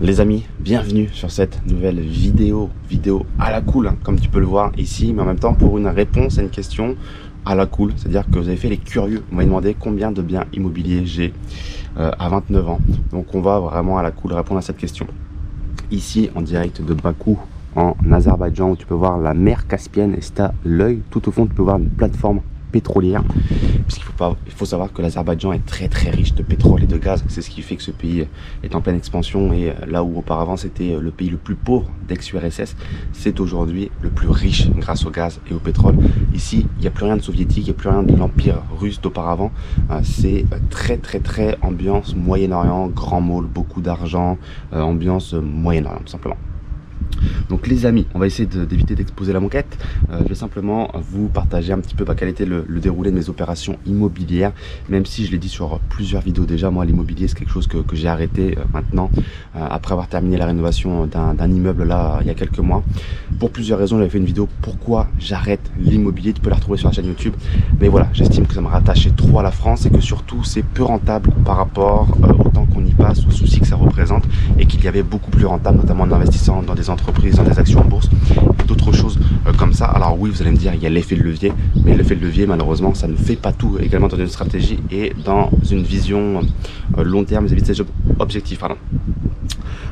Les amis, bienvenue sur cette nouvelle vidéo à la cool, hein, comme tu peux le voir ici, mais en même temps pour une réponse à une question à la cool, c'est-à-dire que vous avez fait les curieux, vous m'avez demandé combien de biens immobiliers j'ai à 29 ans, donc on va vraiment à la cool répondre à cette question. Ici en direct de Bakou en Azerbaïdjan où tu peux voir la mer Caspienne et si tu as l'œil tout au fond tu peux voir une plateforme pétrolière, puisqu'il faut savoir que l'Azerbaïdjan est très riche de pétrole et de gaz. C'est ce qui fait que ce pays est en pleine expansion, et là où auparavant c'était le pays le plus pauvre d'ex-URSS, c'est aujourd'hui le plus riche grâce au gaz et au pétrole. Ici il n'y a plus rien de soviétique, il n'y a plus rien de l'empire russe d'auparavant, c'est très ambiance Moyen-Orient, grand mall, beaucoup d'argent, ambiance Moyen-Orient tout simplement. Donc les amis, on va essayer d'éviter d'exposer la moquette. Je vais simplement vous partager un petit peu quel était le déroulé de mes opérations immobilières. Même si je l'ai dit sur plusieurs vidéos déjà, moi l'immobilier c'est quelque chose que j'ai arrêté maintenant après avoir terminé la rénovation d'un immeuble là il y a quelques mois. Pour plusieurs raisons, j'avais fait une vidéo pourquoi j'arrête l'immobilier, tu peux la retrouver sur la chaîne YouTube. Mais voilà, j'estime que ça me rattachait trop à la France et que surtout c'est peu rentable par rapport au temps qu'on y passe, aux soucis que ça représente, et qu'il y avait beaucoup plus rentable, notamment en investissant dans des entreprises, dans des actions en bourse et d'autres choses comme ça. Alors oui, vous allez me dire, il y a l'effet de levier, mais l'effet de levier malheureusement ça ne fait pas tout, également dans une stratégie et dans une vision long terme vis-à-vis de ces objectifs.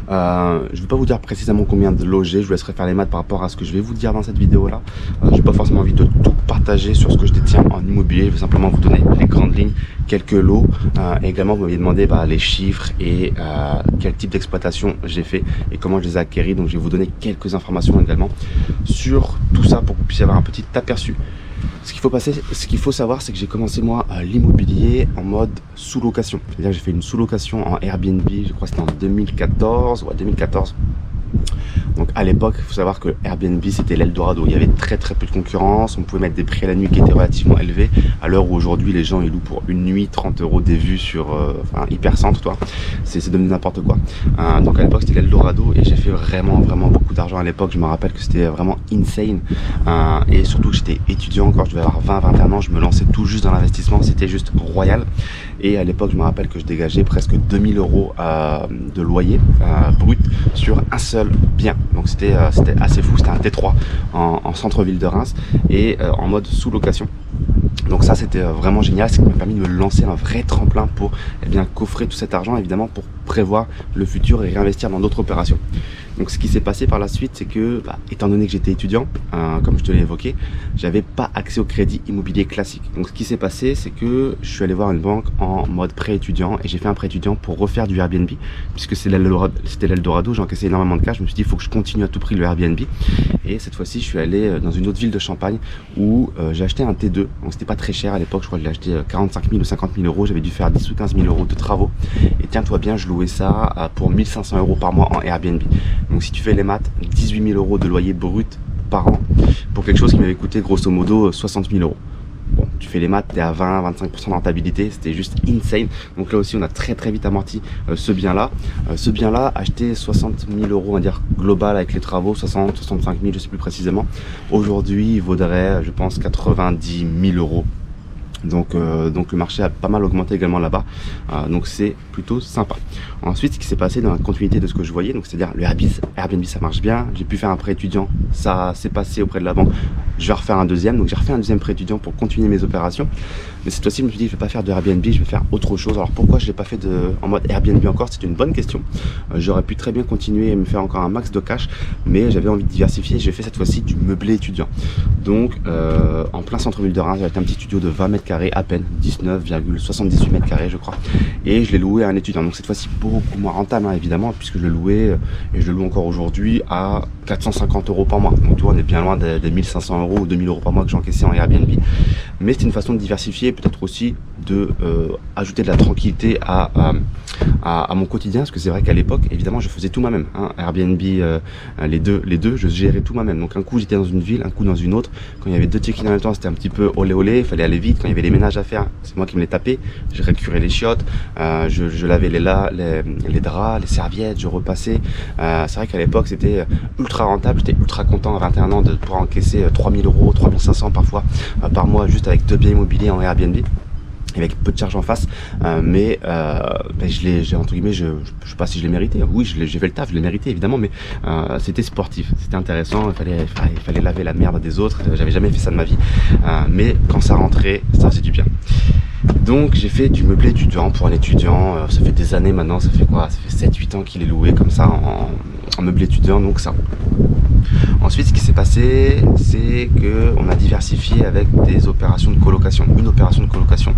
Je ne vais pas vous dire précisément combien de loger, je vous laisserai faire les maths par rapport à ce que je vais vous dire dans cette vidéo là. Je n'ai pas forcément envie de tout partager sur ce que je détiens en immobilier, je vais simplement vous donner les grandes lignes, quelques lots, et également vous m'aviez demandé les chiffres et quel type d'exploitation j'ai fait et comment je les ai acquéris. Donc je vais vous donner quelques informations également sur tout ça pour que vous puissiez avoir un petit aperçu. Ce qu'il faut savoir, c'est que j'ai commencé moi l'immobilier en mode sous-location. C'est-à-dire que j'ai fait une sous-location en Airbnb, je crois que c'était en 2014, ouais 2014. Donc à l'époque, il faut savoir que Airbnb c'était l'Eldorado, il y avait très peu de concurrence, on pouvait mettre des prix à la nuit qui étaient relativement élevés, à l'heure où aujourd'hui les gens ils louent pour une nuit 30 € des vues sur Hypercentre, toi, c'est devenu n'importe quoi. Donc à l'époque c'était l'Eldorado et j'ai fait vraiment beaucoup d'argent à l'époque. Je me rappelle que c'était vraiment insane, et surtout que j'étais étudiant encore, je devais avoir 20-21 ans, je me lançais tout juste dans l'investissement, c'était juste royal. Et à l'époque je me rappelle que je dégageais presque 2000 € de loyer brut sur un seul bien. Donc c'était assez fou, c'était un T3 en centre-ville de Reims et en mode sous-location. Donc ça c'était vraiment génial, ce qui m'a permis de me lancer un vrai tremplin pour coffrer tout cet argent évidemment pour prévoir le futur et réinvestir dans d'autres opérations. Donc ce qui s'est passé par la suite, c'est que étant donné que j'étais étudiant, comme je te l'ai évoqué, j'avais pas accès au crédit immobilier classique. Donc ce qui s'est passé, c'est que je suis allé voir une banque en mode prêt étudiant et j'ai fait un prêt étudiant pour refaire du Airbnb, puisque c'était l'Eldorado, j'ai encaissé énormément de cash, je me suis dit il faut que je continue à tout prix le Airbnb. Et cette fois-ci je suis allé dans une autre ville de Champagne où j'ai acheté un T2, donc c'était pas très cher à l'époque, je crois que je l'ai acheté 45 000 ou 50 000 €, j'avais dû faire 10 ou 15 000 € de travaux, et tiens-toi bien, je louais ça pour 1500 € par mois en Airbnb. Donc si tu fais les maths, 18 000 € de loyer brut par an pour quelque chose qui m'avait coûté grosso modo 60 000 €. Bon, tu fais les maths, tu es à 20-25% de rentabilité, c'était juste insane. Donc là aussi on a très vite amorti ce bien là. Acheté 60 000 €, on va dire global avec les travaux, 60-65 000, je sais plus précisément. Aujourd'hui il vaudrait je pense 90 000 €. Donc le marché a pas mal augmenté également là-bas, donc c'est plutôt sympa. Ensuite, ce qui s'est passé dans la continuité de ce que je voyais, donc c'est-à-dire le Airbnb ça marche bien, j'ai pu faire un prêt étudiant, ça s'est passé auprès de la banque, je vais refaire un deuxième, donc j'ai refait un deuxième prêt étudiant pour continuer mes opérations. Mais cette fois-ci je me suis dit je vais pas faire de Airbnb, je vais faire autre chose. Alors pourquoi je l'ai pas fait en mode Airbnb encore, c'est une bonne question. J'aurais pu très bien continuer et me faire encore un max de cash, mais j'avais envie de diversifier. J'ai fait cette fois-ci du meublé étudiant, donc en plein centre-ville de Reims, j'avais un petit studio de 20 mètres carrés à peine, 19,78 mètres carrés je crois, et je l'ai loué à un étudiant. Donc cette fois-ci beaucoup moins rentable évidemment, puisque je le louais et je le loue encore aujourd'hui à 450 € par mois. Donc tu vois, on est bien loin des 1500 € ou 2000 € par mois que j'ai encaissé en Airbnb. Mais c'est une façon de diversifier, peut-être aussi de ajouter de la tranquillité à mon quotidien, parce que c'est vrai qu'à l'époque évidemment je faisais tout moi-même, Airbnb, les deux je gérais tout moi-même. Donc un coup j'étais dans une ville, un coup dans une autre. Quand il y avait deux check-in en même temps, c'était un petit peu olé, il fallait aller vite. Quand il y avait les ménages à faire, c'est moi qui me les tapais, je récurais les chiottes, je lavais les draps, les serviettes, je repassais. C'est vrai qu'à l'époque c'était ultra rentable, j'étais ultra content à 21 ans de pouvoir encaisser 3000 €, 3500 parfois par mois juste avec 2 biens immobiliers en Airbnb. avec peu de charge en face, mais j'ai entre guillemets, je sais pas si je l'ai mérité. Oui, j'ai fait le taf, je l'ai mérité évidemment, mais c'était sportif, c'était intéressant. Il fallait laver la merde des autres. J'avais jamais fait ça de ma vie, mais quand ça rentrait, ça faisait du bien. Donc j'ai fait du meublé étudiant pour un étudiant. Ça fait des années maintenant, ça fait quoi? Ça fait 7-8 ans qu'il est loué comme ça en meublé étudiant, donc ça. Ensuite, ce qui s'est passé, c'est qu'on a diversifié avec des opérations de colocation, une opération de colocation.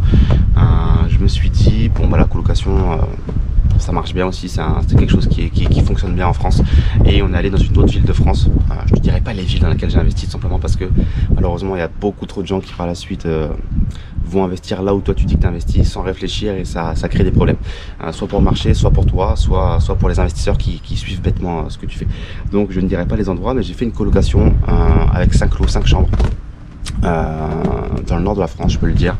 Je me suis dit, bon bah la colocation, ça marche bien aussi, c'est quelque chose qui fonctionne bien en France. Et on est allé dans une autre ville de France. Je ne dirais pas les villes dans lesquelles j'ai investi, tout simplement parce que malheureusement il y a beaucoup trop de gens qui par la suite vont investir là où toi tu dis que tu investis sans réfléchir, et ça crée des problèmes. Soit pour le marché, soit pour toi, soit pour les investisseurs qui suivent bêtement ce que tu fais. Donc je ne dirais pas les endroits, mais j'ai fait une colocation avec 5 lots, 5 chambres. Dans le nord de la France, je peux le dire,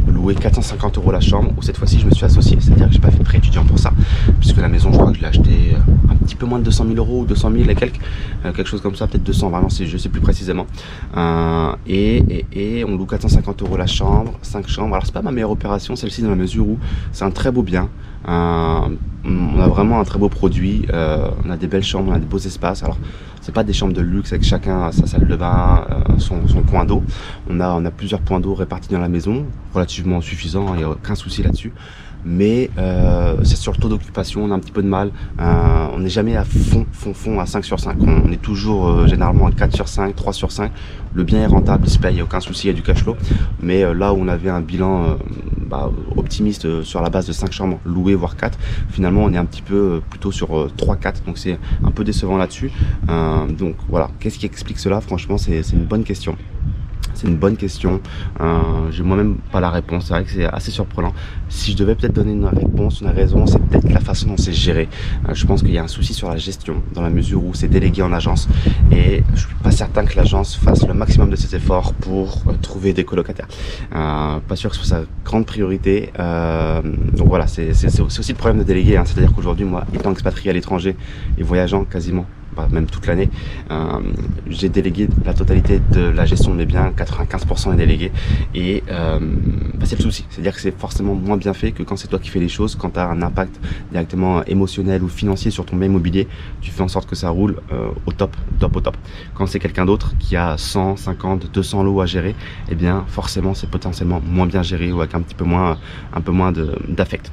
loué 450 € la chambre, où cette fois-ci je me suis associé, c'est-à-dire que j'ai pas fait de prêt étudiant pour ça, puisque la maison je crois que je l'ai acheté un petit peu moins de 200 000 € ou 200 000 et quelques, quelque chose comme ça, peut-être 220, non, je sais plus précisément, et on loue 450 € la chambre, 5 chambres. Alors c'est pas ma meilleure opération celle-ci, dans la mesure où c'est un très beau bien. On a vraiment un très beau produit, on a des belles chambres, on a des beaux espaces. Alors c'est pas des chambres de luxe avec chacun sa salle de bain, son coin d'eau. On a plusieurs points d'eau répartis dans la maison, relativement suffisant, il n'y a aucun souci là-dessus. Mais c'est sur le taux d'occupation, on a un petit peu de mal. On n'est jamais à fond à 5 sur 5. On est toujours généralement à 4 sur 5, 3 sur 5. Le bien est rentable, il se paye, il n'y a aucun souci, il y a du cash flow. Mais là où on avait un bilan optimiste sur la base de 5 chambres louées, voire 4, finalement on est un petit peu plutôt sur 3-4. Donc c'est un peu décevant là-dessus. Donc voilà, qu'est-ce qui explique cela? Franchement, c'est une bonne question. C'est une bonne question, j'ai moi-même pas la réponse, c'est vrai que c'est assez surprenant. Si je devais peut-être donner une réponse, une raison, c'est peut-être la façon dont c'est géré. Je pense qu'il y a un souci sur la gestion, dans la mesure où c'est délégué en agence, et je suis pas certain que l'agence fasse le maximum de ses efforts pour trouver des colocataires. Pas sûr que ce soit sa grande priorité, donc voilà, c'est aussi le problème de déléguer, hein. C'est-à-dire qu'aujourd'hui, moi, étant expatrié à l'étranger et voyageant quasiment, même toute l'année, j'ai délégué la totalité de la gestion de mes biens, 95% est délégué, et c'est le souci, c'est-à-dire que c'est forcément moins bien fait que quand c'est toi qui fais les choses. Quand tu as un impact directement émotionnel ou financier sur ton bien immobilier, tu fais en sorte que ça roule au top. Quand c'est quelqu'un d'autre qui a 100, 50, 200 lots à gérer, eh bien forcément c'est potentiellement moins bien géré, ou avec un peu moins d'affect.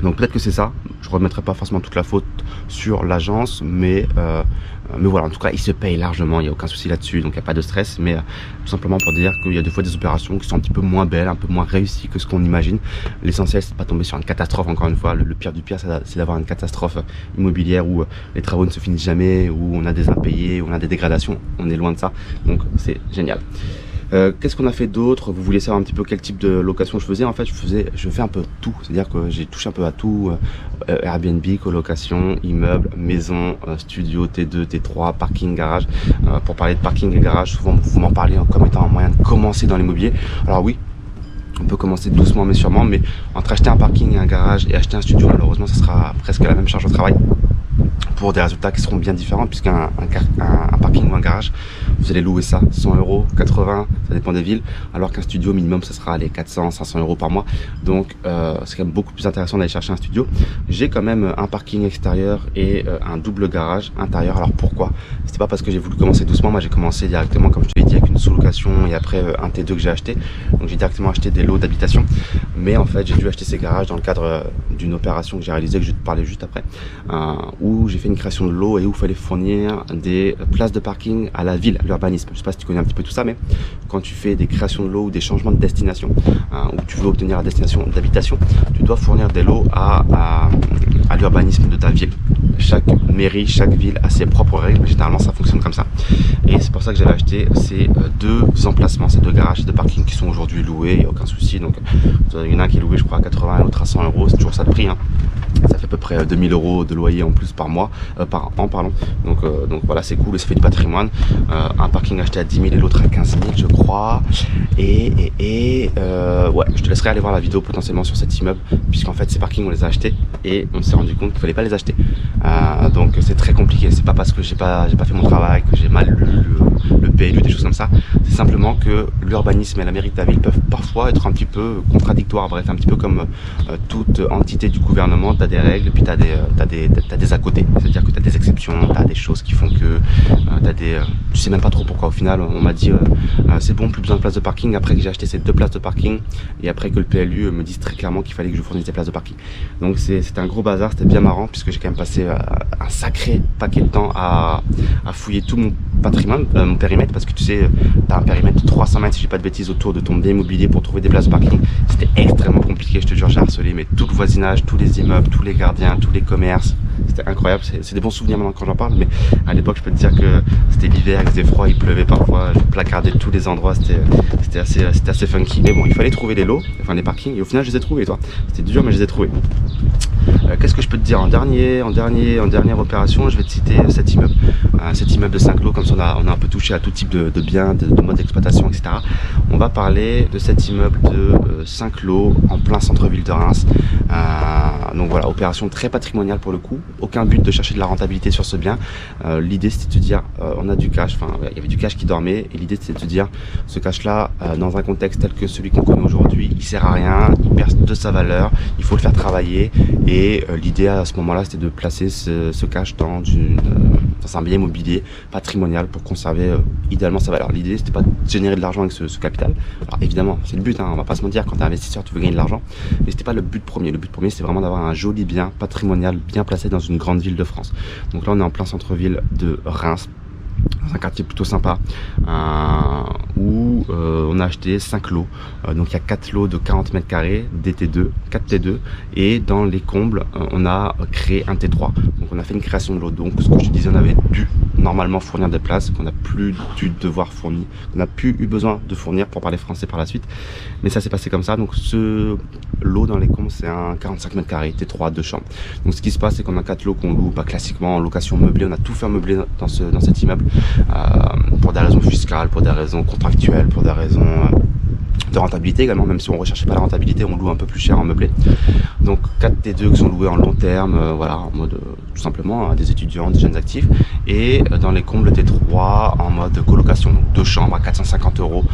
Donc peut-être que c'est ça, je ne remettrai pas forcément toute la faute sur l'agence, mais voilà, en tout cas il se paye largement, il n'y a aucun souci là-dessus, donc il n'y a pas de stress, mais tout simplement pour dire qu'il y a des fois des opérations qui sont un petit peu moins belles, un peu moins réussies que ce qu'on imagine. L'essentiel, c'est de pas tomber sur une catastrophe, encore une fois. Le pire du pire, c'est d'avoir une catastrophe immobilière où les travaux ne se finissent jamais, où on a des impayés, où on a des dégradations. On est loin de ça, donc c'est génial. Qu'est-ce qu'on a fait d'autre? Vous vouliez savoir un petit peu quel type de location je faisais? En fait, je fais un peu tout, c'est-à-dire que j'ai touché un peu à tout, Airbnb, colocation, immeuble, maison, studio, T2, T3, parking, garage. Pour parler de parking et garage, souvent vous m'en parlez comme étant un moyen de commencer dans l'immobilier. Alors oui, on peut commencer doucement mais sûrement, mais entre acheter un parking et un garage et acheter un studio, malheureusement ça sera presque la même charge de travail, pour des résultats qui seront bien différents, puisqu'un parking ou un garage, vous allez louer ça 100 €, 80, ça dépend des villes, alors qu'un studio minimum ça sera les 400, 500 € par mois. Donc c'est quand même beaucoup plus intéressant d'aller chercher un studio. J'ai quand même un parking extérieur et un double garage intérieur. Alors pourquoi? C'était pas parce que j'ai voulu commencer doucement, moi j'ai commencé directement, comme je te l'ai dit, avec une sous-location et après un T2 que j'ai acheté. Donc j'ai directement acheté des lots d'habitation, mais en fait j'ai dû acheter ces garages dans le cadre d'une opération que j'ai réalisée, que je vais te parler juste après, où j'ai fait une création de lot et où il fallait fournir des places de parking à la ville, à l'urbanisme. Je sais pas si tu connais un petit peu tout ça, mais quand tu fais des créations de lots ou des changements de destination, où tu veux obtenir la destination d'habitation, tu dois fournir des lots à l'urbanisme de ta ville. Chaque mairie, chaque ville a ses propres règles, mais généralement ça fonctionne comme ça. Et c'est pour ça que j'avais acheté ces deux emplacements, ces deux garages de parking qui sont aujourd'hui loués, il n'y a aucun souci. Donc il y en a un qui est loué je crois à 80 et l'autre à 100 €, c'est toujours ça de prix, hein. Ça fait à peu près 2000 € de loyer en plus par mois, par an, pardon. Donc voilà, c'est cool et ça fait du patrimoine. Un parking acheté à 10 000 et l'autre à 15 000, je crois. Ouais, je te laisserai aller voir la vidéo potentiellement sur cet immeuble, puisqu'en fait ces parkings on les a achetés et on s'est rendu compte qu'il fallait pas les acheter. Donc c'est très compliqué. C'est pas parce que j'ai pas fait mon travail, que j'ai mal lu le PLU, des choses comme ça. C'est simplement que l'urbanisme et la mairie de ta ville peuvent parfois être un petit peu contradictoires. Bref, un petit peu comme toute entité du gouvernement, tu as des règles et puis tu as des à côté. C'est-à-dire que tu as des exceptions, tu as des choses qui font que tu sais même pas trop pourquoi. Au final, on m'a dit c'est bon, plus besoin de place de parking. Après que j'ai acheté ces 2 places de parking et après que le PLU me dise très clairement qu'il fallait que je fournisse des places de parking. Donc c'était un gros bazar, c'était bien marrant puisque j'ai quand même passé un sacré paquet de temps à fouiller tout mon patrimoine, mon périmètre, parce que tu sais, tu as un périmètre de 300 mètres, si j'ai pas de bêtises, autour de ton bien immobilier pour trouver des places de parking. C'était extrêmement compliqué, je te jure, j'ai harcelé, mais tout le voisinage, tous les immeubles, tous les gardiens, tous les commerces. C'était incroyable, c'est des bons souvenirs maintenant quand j'en parle, mais à l'époque, je peux te dire que c'était l'hiver, il faisait froid, il pleuvait parfois, je placardais tous les endroits, c'était assez funky. Mais bon, il fallait trouver les lots, enfin les parkings, et au final, je les ai trouvés, toi. C'était dur, mais je les ai trouvés. Qu'est-ce que je peux te dire en dernière opération, je vais te citer cet immeuble de 5 lots, comme ça on a un peu touché à tout type de biens, de mode d'exploitation, etc. On va parler de cet immeuble de 5 lots en plein centre-ville de Reims. Donc voilà, opération très patrimoniale pour le coup, aucun but de chercher de la rentabilité sur ce bien. L'idée c'était de te dire, on a du cash, enfin il y avait du cash qui dormait, et l'idée c'était de te dire, ce cash là, dans un contexte tel que celui qu'on connaît aujourd'hui, il sert à rien, il perd de sa valeur, il faut le faire travailler. Et l'idée à ce moment-là, c'était de placer ce cash dans un bien immobilier patrimonial pour conserver idéalement sa valeur. L'idée, c'était pas de générer de l'argent avec ce capital. Alors évidemment, c'est le but, hein, on va pas se mentir, quand tu es investisseur, tu veux gagner de l'argent. Mais c'était pas le but premier. Le but premier, c'est vraiment d'avoir un joli bien patrimonial bien placé dans une grande ville de France. Donc là, on est en plein centre-ville de Reims, dans un quartier plutôt sympa où on a acheté 5 lots. Donc il y a 4 lots de 40 mètres carrés, DT2, 4 T2, et dans les combles on a créé un T3. Donc on a fait une création de lot. Donc ce que je te disais, on avait dû normalement fournir des places qu'on n'a plus dû devoir fournir, qu'on n'a plus eu besoin de fournir pour parler français par la suite. Mais ça s'est passé comme ça. Donc ce lot dans les combles, c'est un 45 mètres carrés, T3, 2 chambres. Donc ce qui se passe, c'est qu'on a 4 lots qu'on loue classiquement en location meublée. On a tout fait meubler dans cet immeuble. Pour des raisons fiscales, pour des raisons contractuelles, pour des raisons de rentabilité également, même si on ne recherchait pas la rentabilité, on loue un peu plus cher en meublé. Donc 4 T2 qui sont loués en long terme, voilà, en mode tout simplement à des étudiants, des jeunes actifs, et dans les combles T3 en mode colocation, donc 2 chambres à 450 €,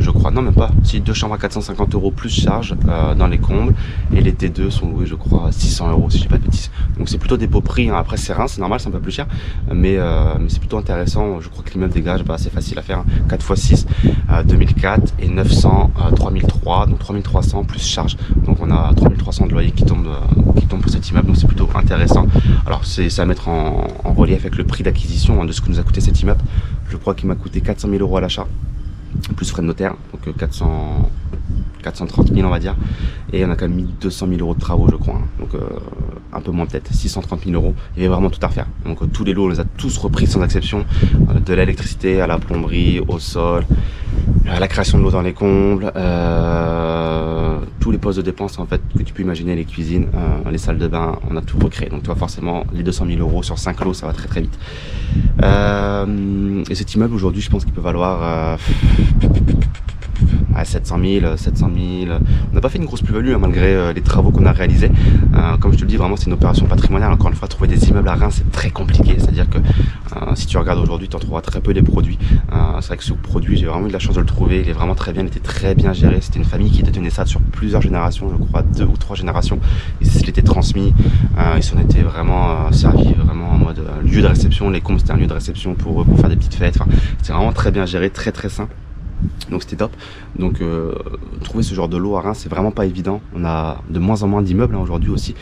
je crois, non même pas, si 2 chambres à 450 € plus charge dans les combles, et les T2 sont loués je crois à 600 € si je dis pas de bêtises. Donc c'est plutôt des beaux prix, hein. Après c'est Reims, c'est normal, c'est un peu plus cher, mais c'est plutôt intéressant. Je crois que l'immeuble dégage, c'est facile à faire, hein. 4 x 6, 2004 et 900, 3003, donc 3300 plus charge. Donc on a 3300 de loyer qui tombe pour cet immeuble, donc c'est plutôt intéressant. Alors c'est à mettre en relief avec le prix d'acquisition, hein, de ce que nous a coûté cet immeuble. Je crois qu'il m'a coûté 400 000 € à l'achat, plus frais de notaire, donc 430 000 on va dire, et on a quand même mis 200 000 € de travaux je crois, hein. Donc un peu moins peut-être, 630 000 €, il y avait vraiment tout à refaire. Donc tous les lots on les a tous repris sans exception, de l'électricité à la plomberie, au sol, à la création de l'eau dans les combles, tous les postes de dépenses en fait que tu peux imaginer, les cuisines, les salles de bain, on a tout recréé. Donc tu vois forcément les 200 000 € sur 5 lots, ça va très très vite. Et cet immeuble aujourd'hui je pense qu'il peut valoir 700 000, 700 000. On n'a pas fait une grosse plus-value, hein, malgré les travaux qu'on a réalisés. Comme je te le dis, vraiment c'est une opération patrimoniale. Encore une fois, trouver des immeubles à Reims c'est très compliqué. C'est-à-dire que si tu regardes aujourd'hui, tu en trouveras très peu des produits. C'est vrai que ce produit, j'ai vraiment eu de la chance de le trouver. Il est vraiment très bien, il était très bien géré. C'était une famille qui détenait ça sur plusieurs générations, je crois 2 ou 3 générations. Ils se l'étaient transmis. Ils s'en étaient vraiment servis, vraiment en mode lieu de réception. Les combles c'était un lieu de réception pour eux, pour faire des petites fêtes. Enfin, c'était vraiment très bien géré, très très sain. Donc c'était top. Donc trouver ce genre de lot à Reims c'est vraiment pas évident. On a de moins en moins d'immeubles, hein, aujourd'hui aussi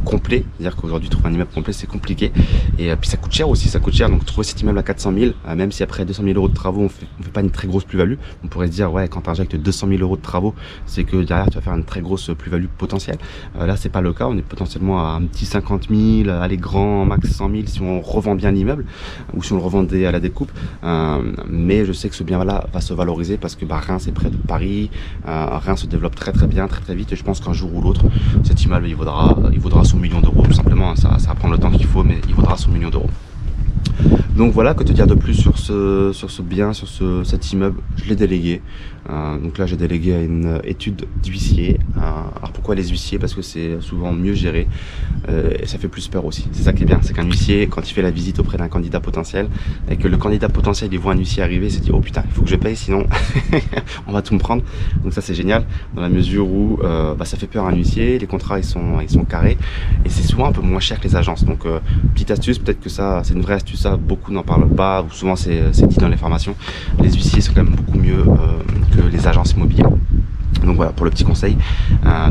complets, c'est à dire qu'aujourd'hui trouver un immeuble complet c'est compliqué, et puis ça coûte cher aussi, ça coûte cher. Donc trouver cet immeuble à 400 000, même si après 200 000 € de travaux on fait pas une très grosse plus-value, on pourrait se dire ouais, quand tu injectes 200 000 € de travaux c'est que derrière tu vas faire une très grosse plus-value potentielle. Là c'est pas le cas, on est potentiellement à un petit 50 000, allez grand max 100 000 si on revend bien l'immeuble ou si on le revendait à la découpe, mais je sais que ce bien là va se valoriser parce que Reims est près de Paris, Reims se développe très bien, très vite, et je pense qu'un jour ou l'autre, cet immeuble il vaudra son million d'euros tout simplement. Ça va prendre le temps qu'il faut, mais il vaudra son million d'euros. Donc voilà, que te dire de plus sur ce bien, sur cet immeuble. Je l'ai délégué. Donc là, j'ai délégué à une étude d'huissier. Alors pourquoi les huissiers? Parce que c'est souvent mieux géré et ça fait plus peur aussi. C'est ça qui est bien, c'est qu'un huissier, quand il fait la visite auprès d'un candidat potentiel et que le candidat potentiel il voit un huissier arriver, il se dit oh putain, il faut que je paye sinon on va tout me prendre. Donc ça c'est génial dans la mesure où ça fait peur à un huissier. Les contrats ils sont carrés et c'est souvent un peu moins cher que les agences. Donc petite astuce, peut-être que ça c'est une vraie astuce, ça beaucoup n'en parlent pas ou souvent c'est dit dans les formations. Les huissiers sont quand même beaucoup mieux que les agences immobilières. Donc voilà pour le petit conseil.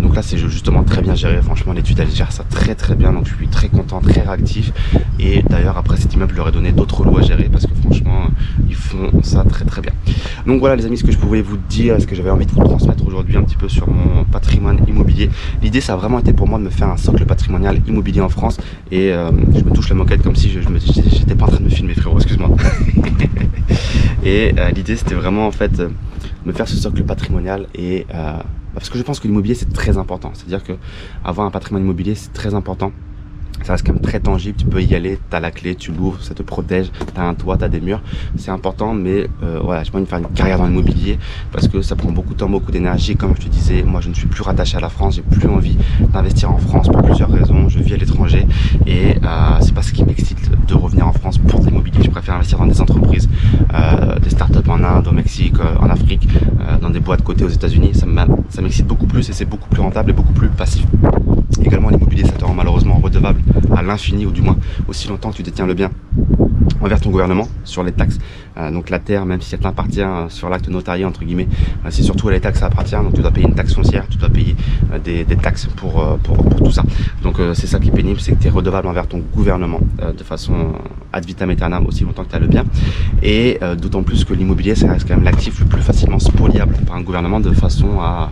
Donc là c'est justement très bien géré, franchement l'étude elle gère ça très bien, donc je suis très content, très réactif. Et d'ailleurs après cet immeuble je leur ai donné d'autres lots à gérer parce que franchement ils font ça très bien. Donc voilà les amis, ce que je pouvais vous dire, ce que j'avais envie de vous transmettre aujourd'hui un petit peu sur mon patrimoine immobilier. L'idée ça a vraiment été pour moi de me faire un socle patrimonial immobilier en France. Et je me touche la moquette comme si j'étais pas en train de me filmer frérot, excuse-moi. Et l'idée c'était vraiment en fait me faire ce socle patrimonial et parce que je pense que l'immobilier c'est très important, c'est-à-dire que avoir un patrimoine immobilier c'est très important. Ça reste quand même très tangible, tu peux y aller, tu as la clé, tu l'ouvres, ça te protège, tu as un toit, tu as des murs, c'est important. Mais voilà, j'ai pas envie de faire une carrière dans l'immobilier parce que ça prend beaucoup de temps, beaucoup d'énergie. Comme je te disais, moi je ne suis plus rattaché à la France, j'ai plus envie d'investir en France pour plusieurs raisons. Je vis à l'étranger et c'est pas ce qui m'excite de revenir en France pour de l'immobilier. Je préfère investir dans des entreprises, des startups en Inde, au Mexique, en Afrique, dans des boîtes cotées aux États-Unis. Ça m'excite beaucoup plus et c'est beaucoup plus rentable et beaucoup plus passif. Également l'immobilier ça te rend malheureusement redevable à l'infini, ou du moins aussi longtemps que tu détiens le bien envers ton gouvernement sur les taxes. Donc la terre, même si elle t'appartient sur l'acte notarié entre guillemets, c'est surtout à l'État que ça appartient. Donc tu dois payer une taxe foncière, tu dois payer des taxes pour tout ça. Donc c'est ça qui est pénible, c'est que tu es redevable envers ton gouvernement de façon ad vitam aeternam aussi longtemps que tu as le bien. Et d'autant plus que l'immobilier ça reste quand même l'actif le plus facilement spoliable par un gouvernement, de façon à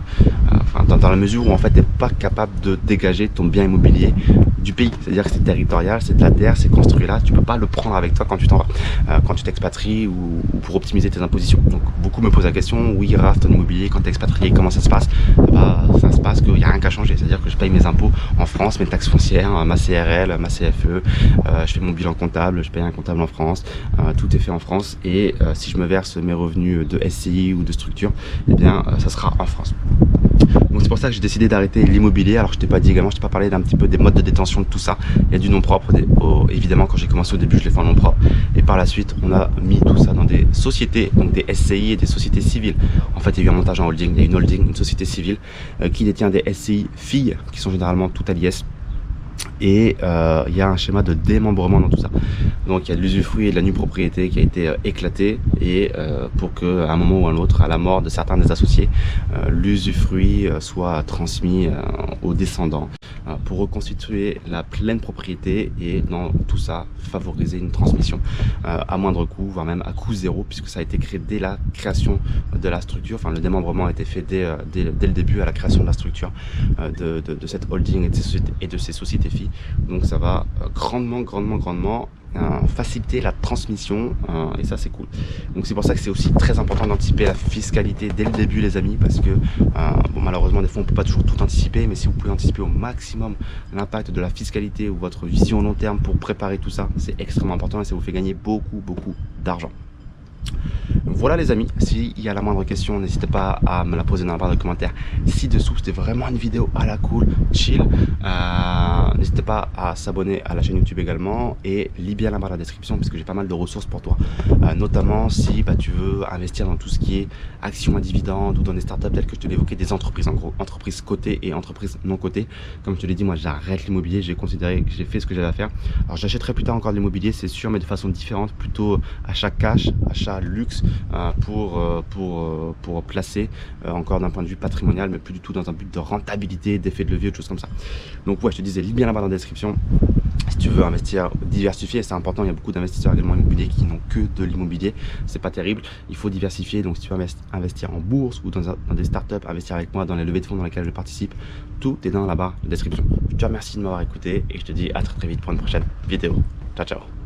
dans la mesure où en fait tu n'es pas capable de dégager ton bien immobilier du pays. C'est-à-dire que c'est territorial, c'est de la terre, c'est construit là, tu peux pas le prendre avec toi quand tu t'en vas, quand tu t'expatries ou pour optimiser tes impositions. Donc beaucoup me posent la question, oui Raph, ton immobilier quand tu es expatrié, comment ça se passe? Ça se passe qu'il n'y a rien qu'à changer, c'est-à-dire que je paye mes impôts en France, mes taxes foncières, ma CRL, ma CFE, je fais mon bilan comptable, je paye un comptable en France, tout est fait en France. Et si je me verse mes revenus de SCI ou de structure, eh bien ça sera en France. Donc c'est pour ça que j'ai décidé d'arrêter l'immobilier. Alors je t'ai pas dit également, je t'ai pas parlé d'un petit peu des modes de détention de tout ça. Il y a du nom propre, évidemment quand j'ai commencé au début je l'ai fait en nom propre. Et par la suite on a mis tout ça dans des sociétés, donc des SCI et des sociétés civiles. En fait il y a eu un montage en holding, il y a une holding, une société civile qui détient des SCI filles qui sont généralement toutes à l'IS. Et il y a un schéma de démembrement dans tout ça. Donc il y a de l'usufruit et de la nue propriété qui a été éclaté, et pour qu'à un moment ou à un autre, à la mort de certains des associés, l'usufruit soit transmis aux descendants pour reconstituer la pleine propriété, et dans tout ça favoriser une transmission à moindre coût, voire même à coût zéro, puisque ça a été créé dès la création de la structure. Enfin le démembrement a été fait dès le début, à la création de la structure de cette holding et de ces sociétés filles. Donc ça va grandement faciliter la transmission, et ça c'est cool. Donc c'est pour ça que c'est aussi très important d'anticiper la fiscalité dès le début les amis, parce que bon, malheureusement des fois on peut pas toujours tout anticiper, mais si vous pouvez anticiper au maximum l'impact de la fiscalité ou votre vision long terme pour préparer tout ça, c'est extrêmement important et ça vous fait gagner beaucoup d'argent. Voilà les amis, s'il y a la moindre question, n'hésitez pas à me la poser dans la barre de commentaires ci-dessous. C'était vraiment une vidéo à la cool, chill. N'hésitez pas à s'abonner à la chaîne YouTube également, et lis bien la barre de la description parce que j'ai pas mal de ressources pour toi. Notamment si tu veux investir dans tout ce qui est actions à dividendes ou dans des startups telles que je te l'ai évoqué, des entreprises, en gros entreprises cotées et entreprises non cotées. Comme je te l'ai dit, moi j'arrête l'immobilier, j'ai considéré que j'ai fait ce que j'avais à faire. Alors j'achèterai plus tard encore de l'immobilier, c'est sûr, mais de façon différente, plutôt achat cash, achat luxe, pour placer encore d'un point de vue patrimonial, mais plus du tout dans un but de rentabilité, d'effet de levier, de choses comme ça. Donc ouais, je te disais, lis bien la barre dans la description. Si tu veux investir diversifié, c'est important. Il y a beaucoup d'investisseurs également immobiliers qui n'ont que de l'immobilier, c'est pas terrible, il faut diversifier. Donc si tu veux investir en bourse ou dans des startups, investir avec moi dans les levées de fonds dans lesquelles je participe, tout est dans la barre de description. Je te remercie de m'avoir écouté et je te dis à très vite pour une prochaine vidéo. Ciao ciao.